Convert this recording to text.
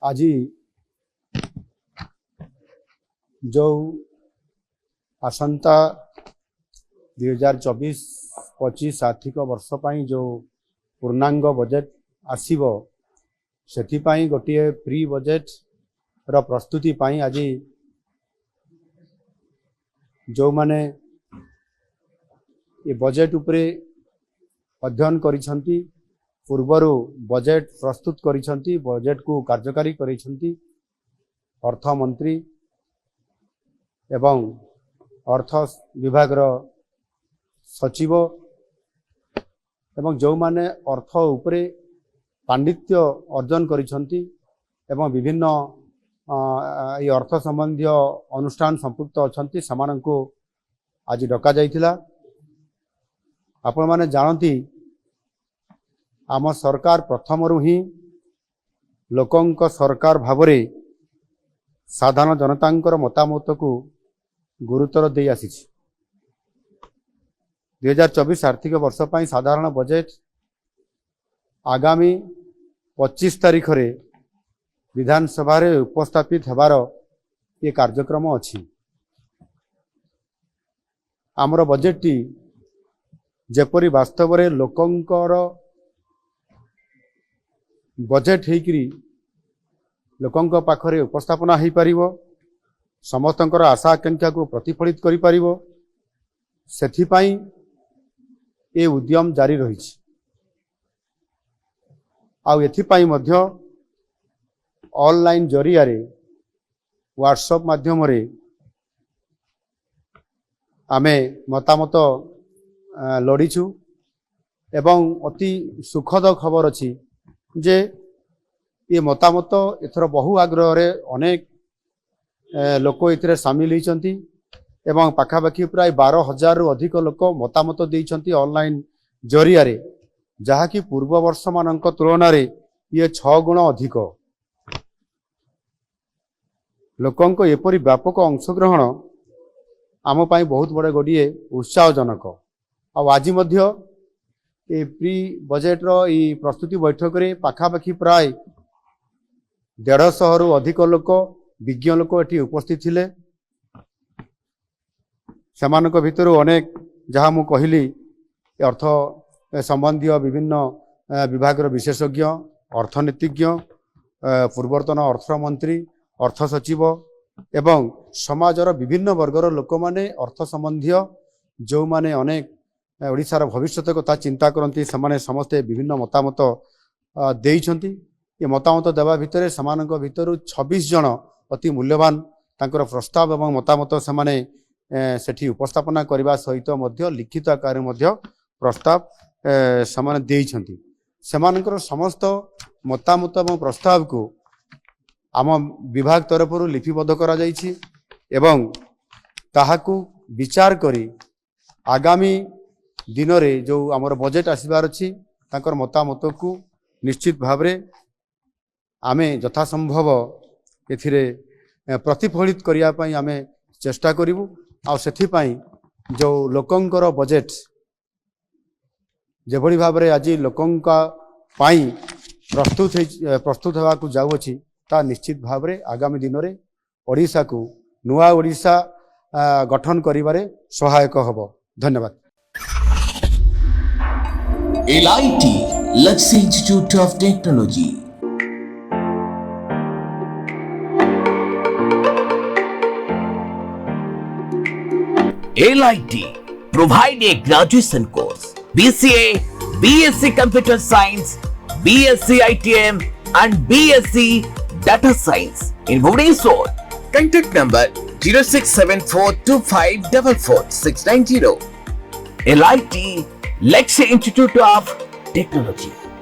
आज जो आसंता 2024-25 आर्थिक वर्ष जो पूर्णांग बजेट आसीबो सेथिपाई गोटे प्री बजेट रो प्रस्तुति पाई आज जो माने ये बजेट उपरे अध्ययन करिसंती पूर्वरु बजेट प्रस्तुत करिसंती बजेट को कार्यकारी करिसंती अर्थ मंत्री एवं अर्थ विभाग रो सचिव एवं जो माने अर्थ उपरे पांडित्य अर्जन करिसंती एवं विभिन्न ये अर्थ संबंधी अनुष्ठान संपुक्त अछंती समानंको आज डका जाइथिला। आपण माने जानती आम सरकार प्रथमरु ही लोकंक सरकार भावरे साधारण जनतांकर मतामत को गुरुतर दे आसी 2024 आर्थिक वर्ष पई साधारण बजेट आगामी 25 तारीख रे विधानसभा रे उपस्थापित हेबार ये कार्यक्रम अछि। आमर बजेट टी जेपरी वास्तव रे लोकंकर बजेट हेकरी लोकंक पाखरे उपस्थापना हेई परिवो समस्तंकर आशा आकांक्षा को प्रतिफलित करि परिवो सेथि पई ए उद्यम जारी रहिछि। आउ एथि पई मध्य ऑनलाइन जरिया रे व्हाट्सएप माध्यम रे आमे मतामत लड़ीछु एवं अति सुखद खबर अछि जे ये मतामत एथर बहु आग्रह रे अनेक लोक इतरे शामिल होइचंती एवं पाखापाखि प्राय 12,000 रु अधिक लोक मतामत देइचंती ऑनलाइन जरिया रे जहा कि पूर्व वर्ष मानक तुलना रे ये 6 गुण अधिक लोकंक एपरी व्यापक अंशग्रहण आम पाई बहुत बड़े गोटे उत्साहजनक। आज मध्य ए प्री बजेट रो ई प्रस्तुति बैठक रे पाखापाखि प्राय 150 रु अधिक लोक विज्ञ लोक एटी उपस्थित थिले। समानक भितर अनेक जहाँ मु कहली अर्थ संबंधी विभिन्न विभाग विशेषज्ञ अर्थनीतिज्ञ पूर्वतन अर्थमंत्री अर्थ सचिव एवं समाजर विभिन्न वर्गर लोक माने अर्थ संबंधी जो माने अनेक ओडिशार भविष्यत कथा चिंता करती समाने समस्ते विभिन्न मतामत देइछंती। ये मतामत देवा भितर समानक भितर 26 जन अति मूल्यवान तांकर प्रस्ताव एवं मतामत समाने सेठी उपस्थापना करबा सहित मध्य लिखित आकार मध्य प्रस्ताव समाने देइछंती। समानकर समस्त मतामत एवं प्रस्ताव को आम विभाग तरफ लिपिबद्ध करा जाइछि एवं ताहाकू विचार करी आगामी दिन रे जो आमर बजेट आसीबार अछि तांकर मतामत को निश्चित भावरे आमे यथासंभव एथिरे प्रतिफलित करिया पई आमे चेष्टा करिवु। आ सेथि पई जो लोकंकर बजेट जेभଳି भावरे आज लोकंका पाई प्रस्तुत हेबा को जाउ अछि ता निश्चित भावरे आगामी दिन रे ओडिसा को नुआ ओडिसा गठन करिबारे सहायक हबो। धन्यवाद। LIT Luxury Institute of Technology. LIT provide a graduation course BCA, BSc Computer Science, BSc ITM and BSc Data Science in Bhubaneswar. Contact number 067425444690. LIT Luxury Institute of Technology.